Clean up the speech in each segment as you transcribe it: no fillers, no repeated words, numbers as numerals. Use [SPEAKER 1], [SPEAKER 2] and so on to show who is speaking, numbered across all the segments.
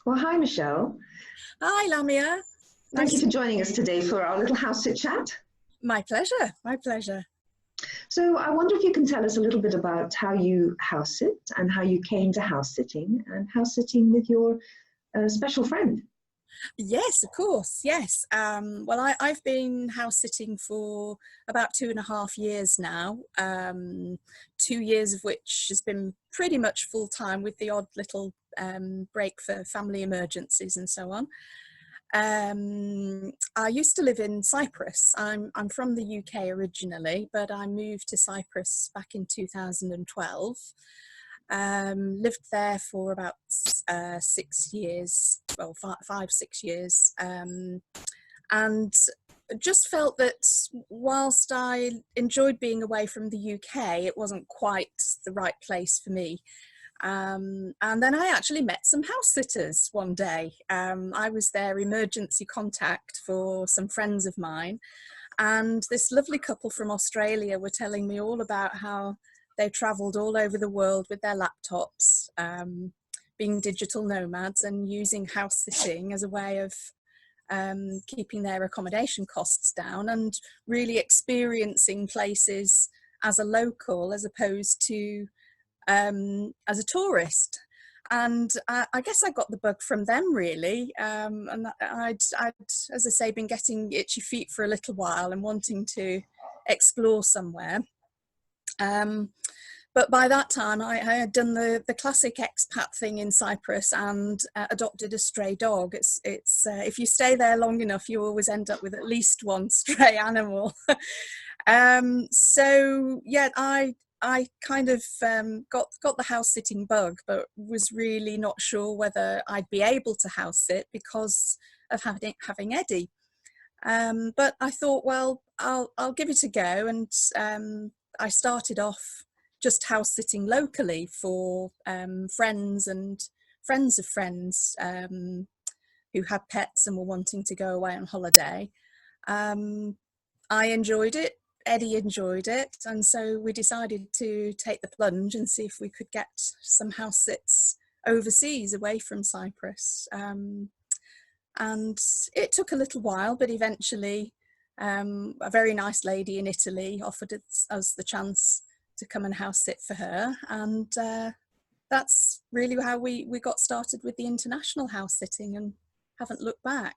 [SPEAKER 1] Well, hi, Michelle.
[SPEAKER 2] Hi, Lamia.
[SPEAKER 1] Thank you
[SPEAKER 2] Nice.
[SPEAKER 1] for joining us today for our little house sit chat.
[SPEAKER 2] My pleasure. My pleasure.
[SPEAKER 1] So, I wonder if you can tell us a little bit about how you house sit and how you came to house sitting and house sitting with your special friend.
[SPEAKER 2] Yes, of course. Yes. I've been house sitting for about 2.5 years now. 2 years of which has been pretty much full time with the odd little break for family emergencies and so on. I used to live in Cyprus. I'm from the UK originally, but I moved to Cyprus back in 2012. Lived there for about 6 years, well, 5, 6 years, and just felt that whilst I enjoyed being away from the UK, it wasn't quite the right place for me. And then I actually met some house sitters one day. I was their emergency contact for some friends of mine, and this lovely couple from Australia were telling me all about how they travelled all over the world with their laptops, being digital nomads and using house sitting as a way of keeping their accommodation costs down and really experiencing places as a local as opposed to as a tourist. And I guess I got the bug from them really. And I'd, as I say, been getting itchy feet for a little while and wanting to explore somewhere. Um, but by that time, I had done the classic expat thing in Cyprus and adopted a stray dog. It's if you stay there long enough, you always end up with at least one stray animal. So yeah, I kind of got the house sitting bug, but was really not sure whether I'd be able to house sit because of having Eddie. But I thought, well, I'll give it a go, and I started off just house sitting locally for friends and friends of friends who had pets and were wanting to go away on holiday. Um, I enjoyed it. Eddie enjoyed it, and so we decided to take the plunge and see if we could get some house sits overseas away from Cyprus. And it took a little while, but eventually a very nice lady in Italy offered us the chance to come and house sit for her, and that's really how we got started with the international house sitting and haven't looked back.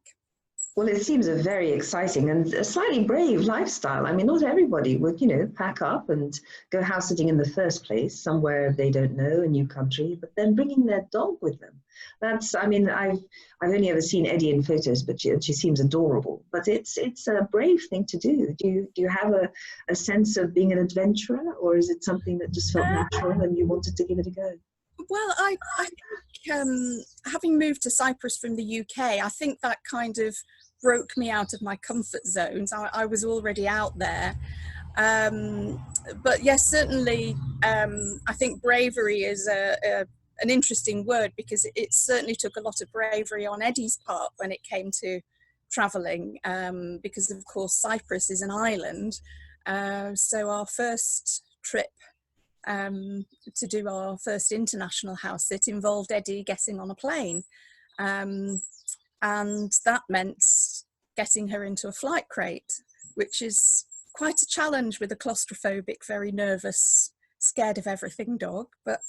[SPEAKER 1] Well, it seems a very exciting and a slightly brave lifestyle. I mean, not everybody would, pack up and go house sitting in the first place, somewhere they don't know, a new country, but then bringing their dog with them. I mean, I've only ever seen Eddie in photos, but she seems adorable. But it's a brave thing to do. Do you have a sense of being an adventurer, or is it something that just felt natural and you wanted to give it a go?
[SPEAKER 2] Well, I think having moved to Cyprus from the UK, I think that kind of broke me out of my comfort zones. I was already out there. Um, but yes, certainly, I think bravery is an interesting word because it certainly took a lot of bravery on Eddie's part when it came to travelling, because of course Cyprus is an island. So our first trip to do our first international house sit involved Eddie getting on a plane. Um, and that meant getting her into a flight crate, which is quite a challenge with a claustrophobic, very nervous, scared of everything dog. But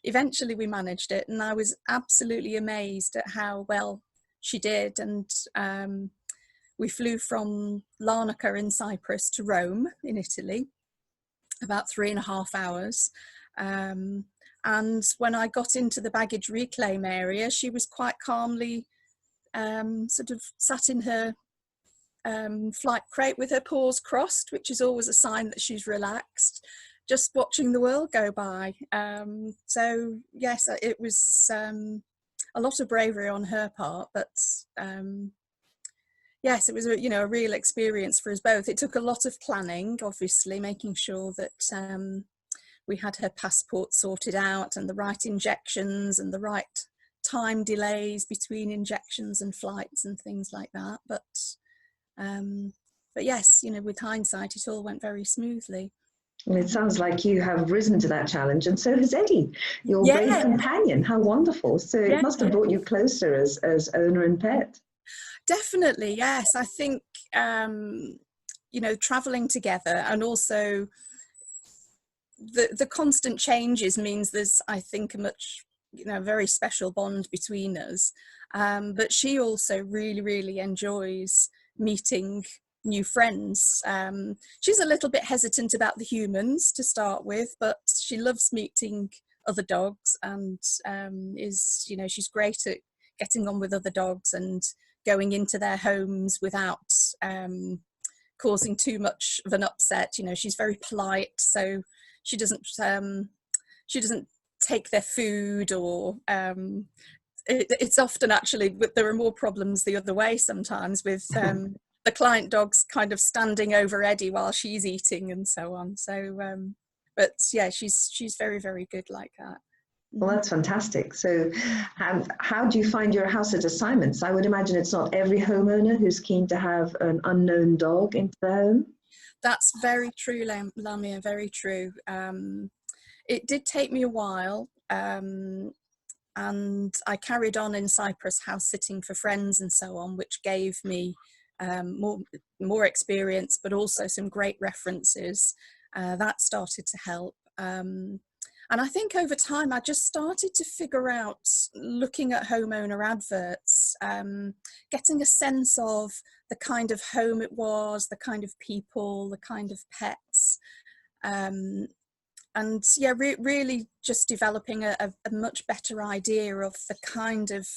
[SPEAKER 2] eventually we managed it, and I was absolutely amazed at how well she did. And we flew from Larnaca in Cyprus to Rome in Italy, about 3.5 hours. And when I got into the baggage reclaim area, she was quite calmly sort of sat in her flight crate with her paws crossed, which is always a sign that she's relaxed, just watching the world go by. So yes, it was a lot of bravery on her part, but yes, it was a real experience for us both. It took a lot of planning, obviously, making sure that we had her passport sorted out and the right injections and the right time delays between injections and flights and things like that. But yes, with hindsight, it all went very smoothly.
[SPEAKER 1] Well, it sounds like you have risen to that challenge, and so has Eddie, your brave
[SPEAKER 2] Yeah,
[SPEAKER 1] companion. How wonderful. So it
[SPEAKER 2] yeah,
[SPEAKER 1] must have brought you closer as owner and pet.
[SPEAKER 2] definitely. Yes, I think, you know, traveling together, and also the constant changes means there's, I think, a much, you know, very special bond between us. But she also really, really enjoys meeting new friends. She's a little bit hesitant about the humans to start with, but she loves meeting other dogs, and is, you know, she's great at getting on with other dogs and going into their homes without causing too much of an upset. You know, she's very polite, so she doesn't she doesn't take their food, or it's often actually, there are more problems the other way sometimes with the client dogs kind of standing over Eddie while she's eating and so on. So but yeah, she's very, very good like that.
[SPEAKER 1] Well, that's fantastic. So, how do you find your house sit assignments? I would imagine it's not every homeowner who's keen to have an unknown dog into their home.
[SPEAKER 2] That's very true, Lamia, very true. It did take me a while, and I carried on in Cyprus house sitting for friends and so on, which gave me more experience, but also some great references. That started to help. And I think over time I just started to figure out, looking at homeowner adverts, getting a sense of the kind of home it was, the kind of people, the kind of pets. And yeah, really just developing a much better idea of the kind of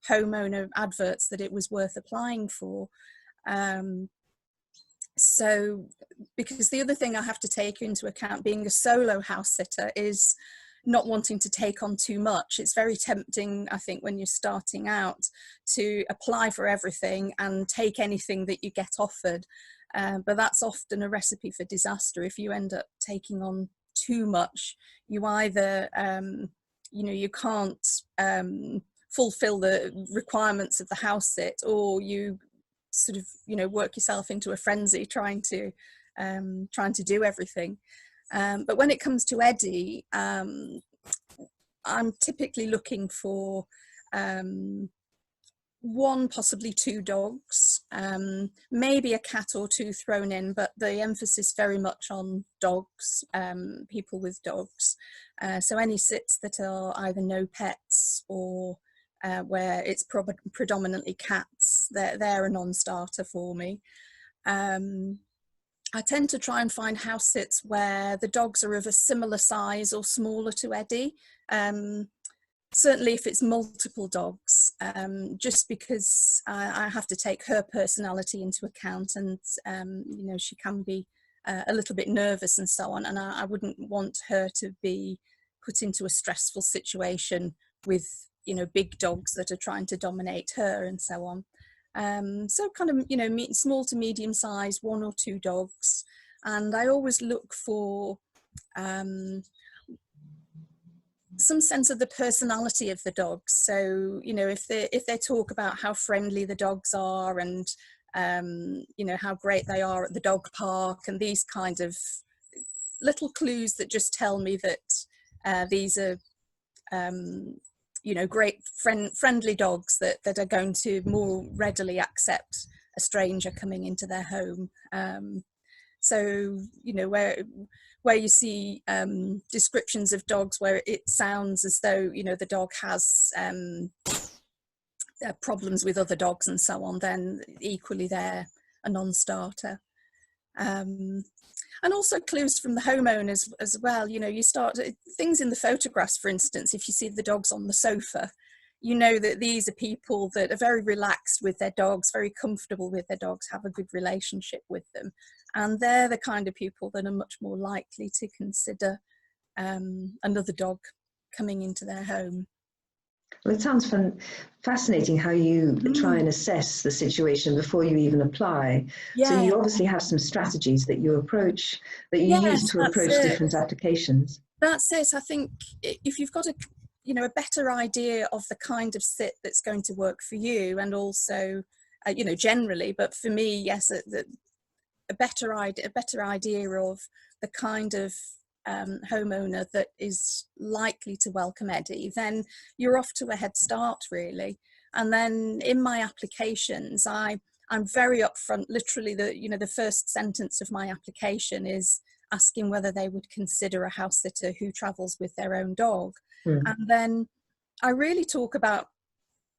[SPEAKER 2] homeowner adverts that it was worth applying for. So, because the other thing I have to take into account being a solo house sitter is not wanting to take on too much. It's very tempting, I think, when you're starting out to apply for everything and take anything that you get offered. But that's often a recipe for disaster. If you end up taking on too much, you either, you know, you can't fulfill the requirements of the house sit, or you sort of, you know, work yourself into a frenzy trying to do everything. But when it comes to Eddie, I'm typically looking for one, possibly two dogs, maybe a cat or two thrown in, but the emphasis very much on dogs, people with dogs. So any sits that are either no pets or where it's predominantly cats, they're a non-starter for me. I tend to try and find house sits where the dogs are of a similar size or smaller to Eddie. Certainly if it's multiple dogs, just because I have to take her personality into account, and you know, she can be a little bit nervous and so on, and I wouldn't want her to be put into a stressful situation with, you know, big dogs that are trying to dominate her and so on. So kind of, you know, small to medium size, one or two dogs. And I always look for some sense of the personality of the dogs. So, you know, if they talk about how friendly the dogs are, and you know, how great they are at the dog park, and these kind of little clues that just tell me that these are you know, great friendly dogs that are going to more readily accept a stranger coming into their home. So, you know, where you see descriptions of dogs where it sounds as though, you know, the dog has problems with other dogs and so on, then equally they're a non-starter. And also clues from the homeowners as well. You know, you start things in the photographs, for instance, if you see the dogs on the sofa, you know that these are people that are very relaxed with their dogs, very comfortable with their dogs, have a good relationship with them. And they're the kind of people that are much more likely to consider another dog coming into their home.
[SPEAKER 1] Well, it sounds fascinating how you try and assess the situation before you even apply. So
[SPEAKER 2] Yeah.
[SPEAKER 1] you obviously have some strategies that you
[SPEAKER 2] Yes,
[SPEAKER 1] use to
[SPEAKER 2] that's
[SPEAKER 1] approach
[SPEAKER 2] it.
[SPEAKER 1] different applications.
[SPEAKER 2] That's it. I think if you've got a better idea of the kind of sit that's going to work for you, and also, you know, generally, but for me, yes, a better idea of the kind of homeowner that is likely to welcome Eddie, then you're off to a head start, really. And then in my applications, I'm very upfront. Literally, the first sentence of my application is asking whether they would consider a house sitter who travels with their own dog. And then I really talk about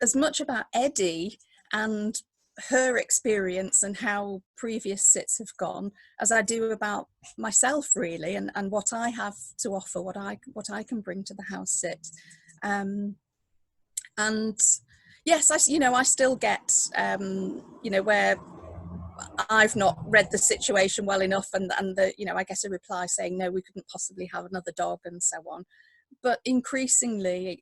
[SPEAKER 2] as much about Eddie and her experience and how previous sits have gone as I do about myself, really, and what I have to offer, what I can bring to the house sit. And yes, I still get where I've not read the situation well enough, and I get a reply saying no, we couldn't possibly have another dog, and so on. But increasingly,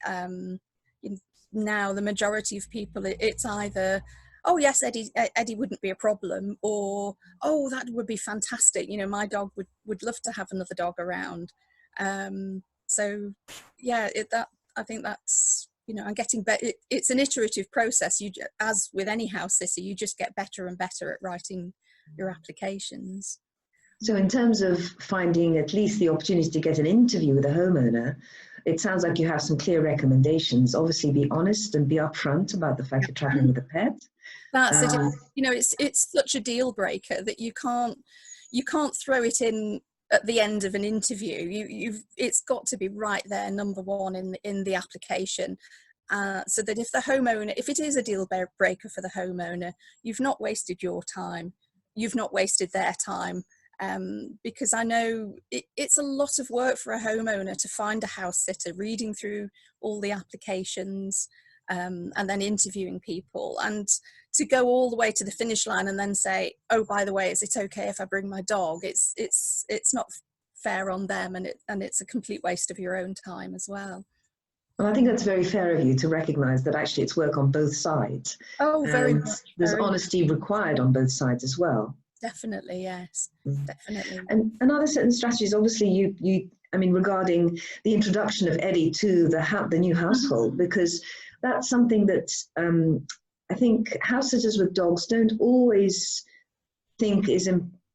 [SPEAKER 2] now the majority of people, it's either, oh yes, Eddie wouldn't be a problem, or oh, that would be fantastic. My dog would love to have another dog around. So yeah, I think that's, I'm getting better. It's an iterative process. As with any house sitter, you just get better and better at writing your applications.
[SPEAKER 1] So in terms of finding at least the opportunity to get an interview with a homeowner, it sounds like you have some clear recommendations. Obviously, be honest and be upfront about the fact you're traveling with a pet.
[SPEAKER 2] That's it. It's such a deal breaker that you can't throw it in at the end of an interview. It's got to be right there, number one in the application, so that if it is a deal breaker for the homeowner, you've not wasted your time, you've not wasted their time. Because I know it's a lot of work for a homeowner to find a house sitter, reading through all the applications, and then interviewing people, and to go all the way to the finish line and then say, oh, by the way, is it okay if I bring my dog? It's not fair on them, and it's a complete waste of your own time as well.
[SPEAKER 1] Well, I think that's very fair of you to recognise that actually it's work on both sides.
[SPEAKER 2] Oh, very much.
[SPEAKER 1] There's honesty required on both sides as well.
[SPEAKER 2] Definitely, yes, definitely.
[SPEAKER 1] And another certain strategies, obviously, regarding the introduction of Eddie to the new household, because that's something that I think house sitters with dogs don't always think is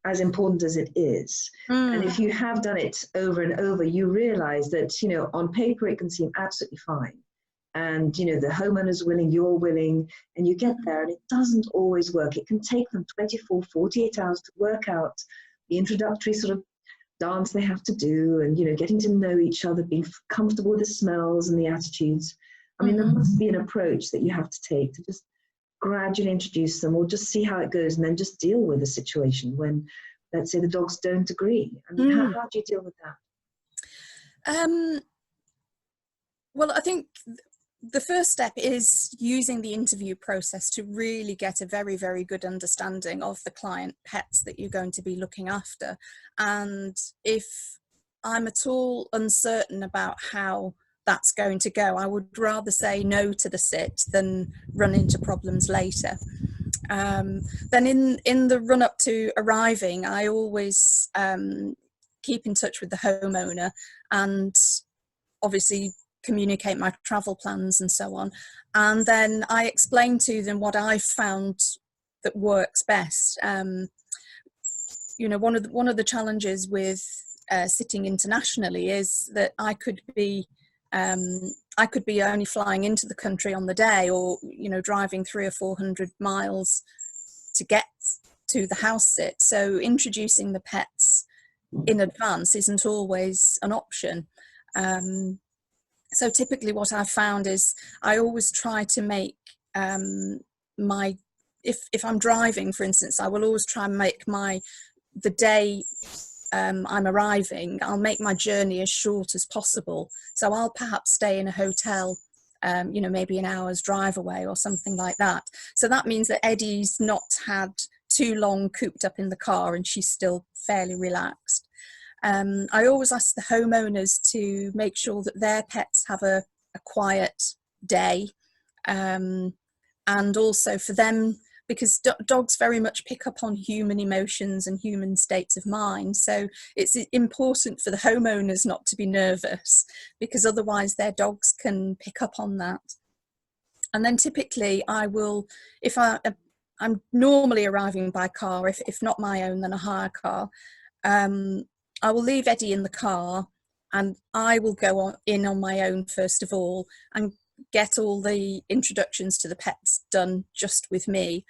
[SPEAKER 1] as important as it is. And if you have done it over and over, you realise that, on paper it can seem absolutely fine. And, the homeowner's willing, you're willing, and you get there and it doesn't always work. It can take them 24, 48 hours to work out the introductory sort of dance they have to do, and, getting to know each other, being comfortable with the smells and the attitudes. There must be an approach that you have to take to just gradually introduce them, or just see how it goes, and then just deal with the situation when, let's say, the dogs don't agree. How do you deal with that?
[SPEAKER 2] Well, I think the first step is using the interview process to really get a very, very good understanding of the client pets that you're going to be looking after. And if I'm at all uncertain about how that's going to go, I would rather say no to the sit than run into problems later. Then in the run up to arriving, I always keep in touch with the homeowner and obviously communicate my travel plans and so on. And then I explain to them what I've found that works best. One of the challenges with sitting internationally is that I could be only flying into the country on the day, or driving 300 or 400 miles to get to the house sit. So introducing the pets in advance isn't always an option. So typically what I've found is I always try to make if I'm driving, for instance, I will always try and make the day I'm arriving, I'll make my journey as short as possible. So I'll perhaps stay in a hotel, maybe an hour's drive away or something like that. So that means that Eddie's not had too long cooped up in the car and she's still fairly relaxed. I always ask the homeowners to make sure that their pets have a quiet day, and also for them, because dogs very much pick up on human emotions and human states of mind. So it's important for the homeowners not to be nervous, because otherwise their dogs can pick up on that. And then typically I will, I'm normally arriving by car, if not my own, then a hire car. I will leave Eddie in the car, and I will go in on my own first of all and get all the introductions to the pets done just with me.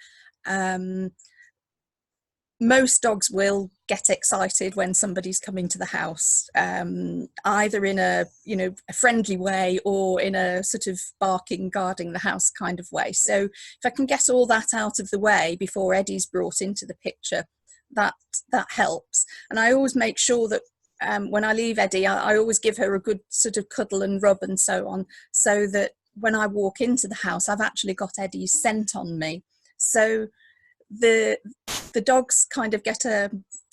[SPEAKER 2] Most dogs will get excited when somebody's coming to the house, either in a friendly way or in a sort of barking, guarding the house kind of way. So if I can get all that out of the way before Eddie's brought into the picture, that helps. And I always make sure that when I leave Eddie, I always give her a good sort of cuddle and rub and so on, so that when I walk into the house, I've actually got Eddie's scent on me. So the dogs kind of get a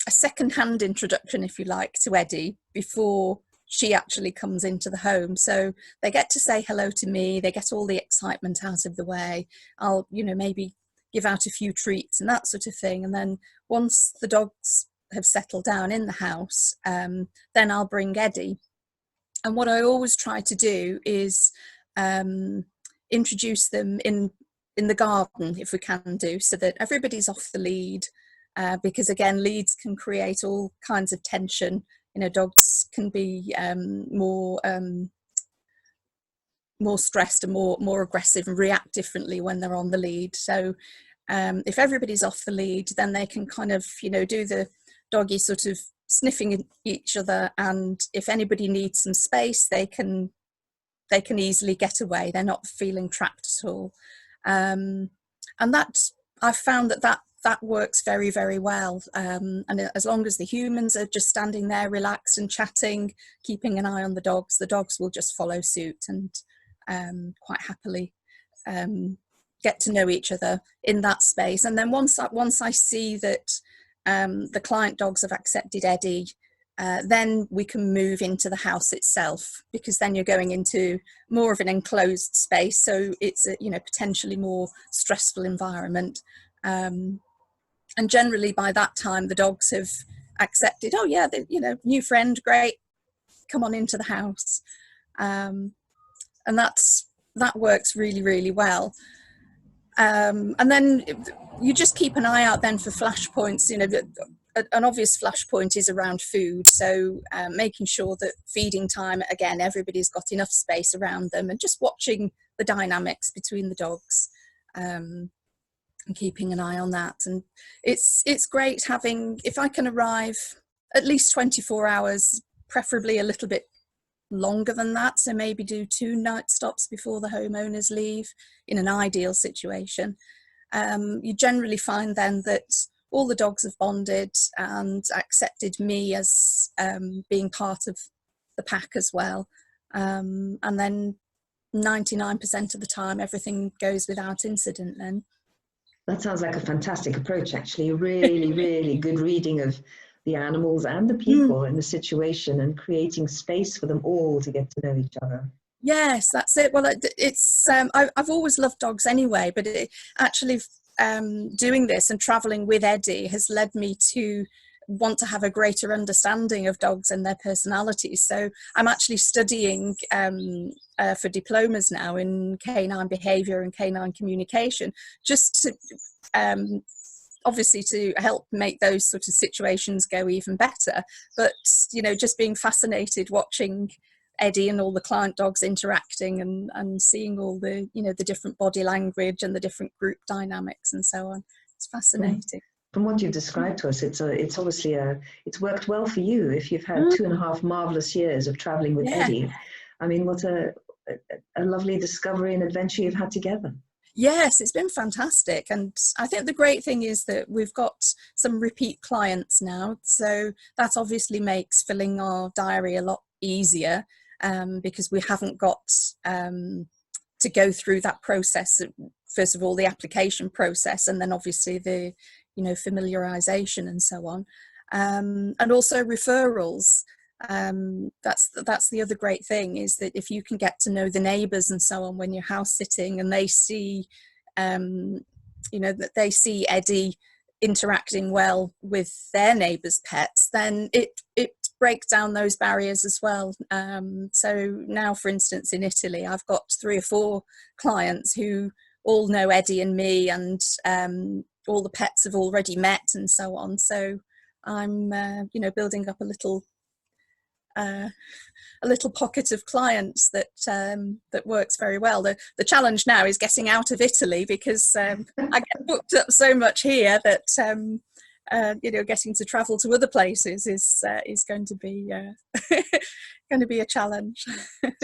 [SPEAKER 2] second-hand introduction, if you like, to Eddie before she actually comes into the home. So they get to say hello to me, they get all the excitement out of the way. I'll, maybe give out a few treats and that sort of thing. And then once the dogs have settled down in the house, then I'll bring Eddie. And what I always try to do is introduce them in the garden, if we can do, so that everybody's off the lead, because again, leads can create all kinds of tension. Dogs can be more stressed and more aggressive and react differently when they're on the lead. So if everybody's off the lead, then they can kind of do the doggy sort of sniffing at each other, and if anybody needs some space, they can easily get away. They're not feeling trapped at all. And that, I've found that works very, very well. And as long as the humans are just standing there relaxed and chatting, keeping an eye on the dogs will just follow suit and quite happily get to know each other in that space. And then once I see that the client dogs have accepted Eddie, then we can move into the house itself, because then you're going into more of an enclosed space, so it's a potentially more stressful environment, and generally by that time the dogs have accepted, oh yeah, new friend, great, come on into the house, and that works really, really well. And then you just keep an eye out then for flashpoints. An obvious flashpoint is around food, so making sure that feeding time, again, everybody's got enough space around them, and just watching the dynamics between the dogs, and keeping an eye on that. And it's great having, if I can arrive at least 24 hours, preferably a little bit longer than that, so maybe do 2 night stops before the homeowners leave in an ideal situation. You generally find then that all the dogs have bonded and accepted me as being part of the pack as well, and then 99% of the time everything goes without incident then.
[SPEAKER 1] That sounds like a fantastic approach, actually. Really, really good reading of the animals and the people in the situation, and creating space for them all to get to know each other.
[SPEAKER 2] Yes, that's it. Well, it's I've always loved dogs anyway, but it actually doing this and traveling with Eddie has led me to want to have a greater understanding of dogs and their personalities. So I'm actually studying for diplomas now in canine behaviour and canine communication, just to obviously to help make those sort of situations go even better. But just being fascinated watching Eddie and all the client dogs interacting, and seeing all the the different body language and the different group dynamics and so on. It's fascinating.
[SPEAKER 1] From what you've described to us, it's obviously it's worked well for you if you've had 2.5 marvelous years of traveling with Eddie. I mean, what a lovely discovery and adventure you've had together.
[SPEAKER 2] Yes, it's been fantastic. And I think the great thing is that we've got some repeat clients now. So that obviously makes filling our diary a lot easier, because we haven't got to go through that process. First of all, the application process, and then obviously the familiarization and so on, and also referrals. That's the other great thing, is that if you can get to know the neighbours and so on when you're house sitting, and they see that they see Eddie interacting well with their neighbours' pets, then it breaks down those barriers as well. So now, for instance, in Italy, I've got 3 or 4 clients who all know Eddie and me, and all the pets have already met and so on. So I'm, you know, building up a little pocket of clients that that works very well. The challenge now is getting out of Italy, because I get booked up so much here that you know, getting to travel to other places is going to be going to be a challenge.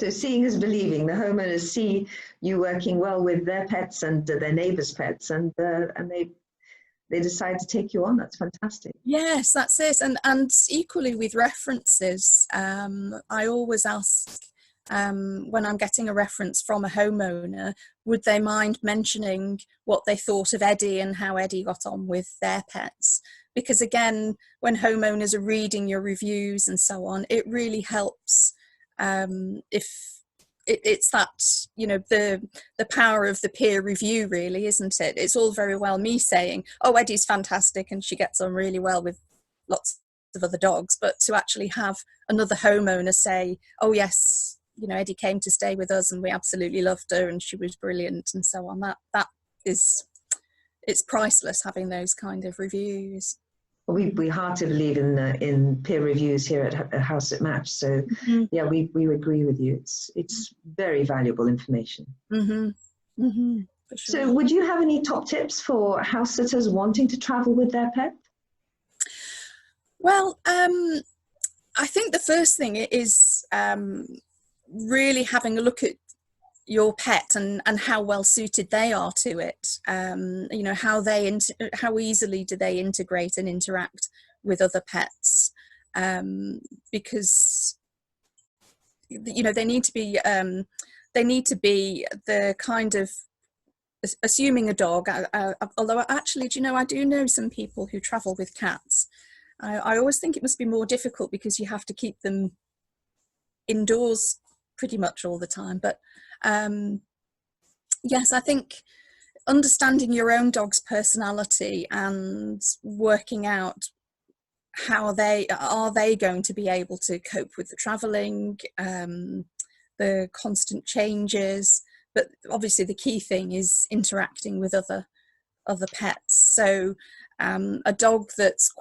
[SPEAKER 1] So seeing is believing. The homeowners see you working well with their pets and their neighbors' pets, and they decide to take you on. That's fantastic.
[SPEAKER 2] Yes, that's it. And equally with references, I always ask, when I'm getting a reference from a homeowner, would they mind mentioning what they thought of Eddie and how Eddie got on with their pets? Because again, when homeowners are reading your reviews and so on, it really helps if it's that, you know, the power of the peer review, really, isn't it? It's all very well me saying, oh, Eddie's fantastic and she gets on really well with lots of other dogs, but to actually have another homeowner say, oh yes, you know, Eddie came to stay with us and we absolutely loved her and she was brilliant and so on, that is, it's priceless, having those kind of reviews.
[SPEAKER 1] We heartily believe in peer reviews here at House at Match. So yeah, we agree with you. It's very valuable information.
[SPEAKER 2] For sure.
[SPEAKER 1] So would you have any top tips for house sitters wanting to travel with their pet?
[SPEAKER 2] Well, I think the first thing is really having a look at your pet and how well suited they are to it. You know, how easily do they integrate and interact with other pets? Because, you know, they need to be the kind of, assuming a dog, although actually, do you know, I do know some people who travel with cats. I always think it must be more difficult because you have to keep them indoors pretty much all the time. But yes, I think understanding your own dog's personality and working out how are they going to be able to cope with the traveling, the constant changes. But obviously the key thing is interacting with other pets. So a dog that's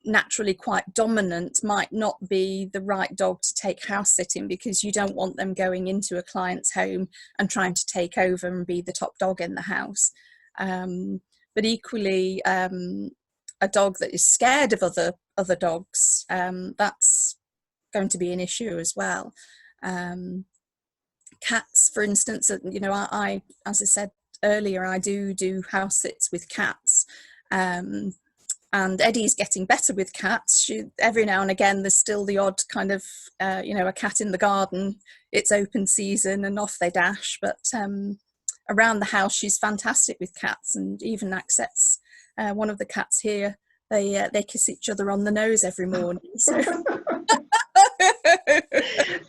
[SPEAKER 2] naturally quite dominant might not be the right dog to take house sitting, because you don't want them going into a client's home and trying to take over and be the top dog in the house. But equally, a dog that is scared of other dogs, that's going to be an issue as well. Cats, for instance, you know, I as I said earlier, I do house sits with cats. And Eddie's getting better with cats. Every now and again, there's still the odd kind of, you know, a cat in the garden. It's open season and off they dash. But around the house, she's fantastic with cats, and even accepts one of the cats here. They kiss each other on the nose every morning. So.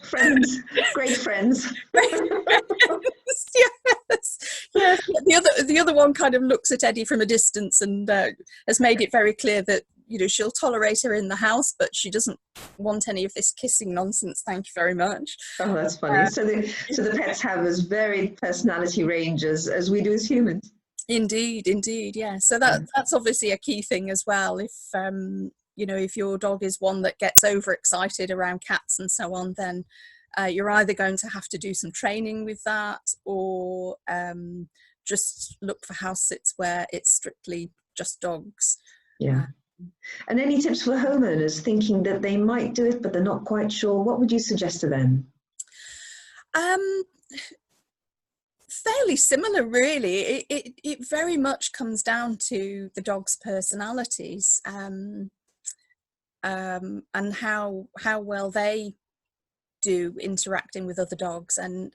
[SPEAKER 1] Friends, great friends.
[SPEAKER 2] Yes. The other one kind of looks at Eddie from a distance and has made it very clear that, you know, she'll tolerate her in the house, but she doesn't want any of this kissing nonsense. Thank you very much.
[SPEAKER 1] Oh, that's funny. So the pets have as varied personality range as we do as humans.
[SPEAKER 2] Indeed, yeah. So that's obviously a key thing as well. If you know, if your dog is one that gets overexcited around cats and so on, then you're either going to have to do some training with that, or just look for house sits where it's strictly just dogs.
[SPEAKER 1] Yeah. And any tips for homeowners thinking that they might do it, but they're not quite sure? What would you suggest to them?
[SPEAKER 2] Fairly similar, really. It very much comes down to the dog's personalities, and how well they do interacting with other dogs. And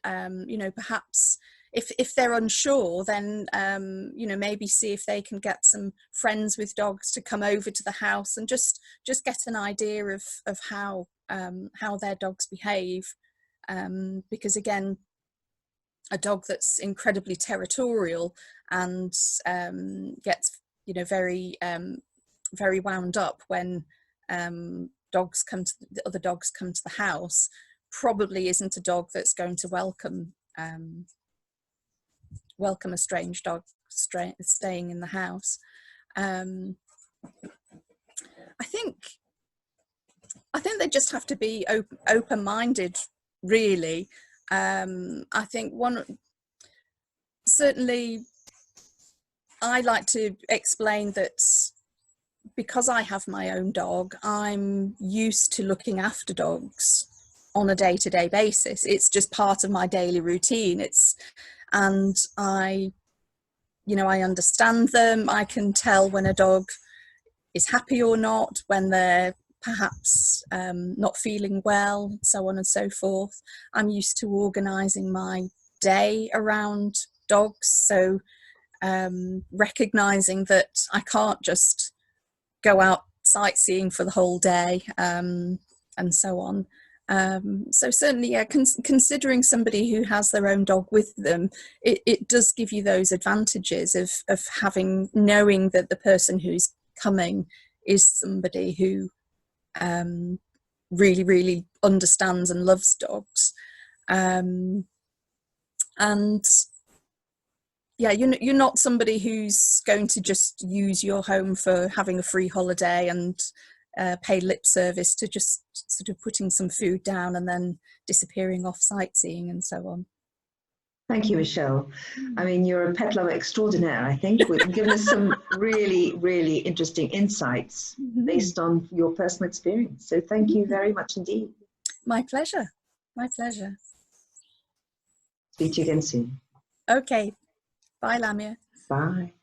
[SPEAKER 2] you know, perhaps if they're unsure, then you know, maybe see if they can get some friends with dogs to come over to the house and just get an idea of how their dogs behave, because again, a dog that's incredibly territorial and gets, you know, very wound up when other dogs come to the house, probably isn't a dog that's going to welcome welcome a strange dog staying in the house. I think they just have to be open-minded, really. I think certainly I like to explain that because I have my own dog, I'm used to looking after dogs on a day-to-day basis. It's just part of my daily routine. And I understand them. I can tell when a dog is happy or not, when they're perhaps not feeling well, so on and so forth. I'm used to organising my day around dogs, so recognising that I can't just go out sightseeing for the whole day, and so on. So certainly, yeah, considering somebody who has their own dog with them, it does give you those advantages of knowing that the person who's coming is somebody who really, really understands and loves dogs. And yeah, you're not somebody who's going to just use your home for having a free holiday and pay lip service to just sort of putting some food down and then disappearing off sightseeing and so on.
[SPEAKER 1] Thank you, Michelle. I mean, you're a pet lover extraordinaire, I think. You've given us some really, really interesting insights based on your personal experience. So thank you very much indeed.
[SPEAKER 2] My pleasure. My pleasure.
[SPEAKER 1] Speak to you again soon.
[SPEAKER 2] Okay. Bye, Lamia.
[SPEAKER 1] Bye.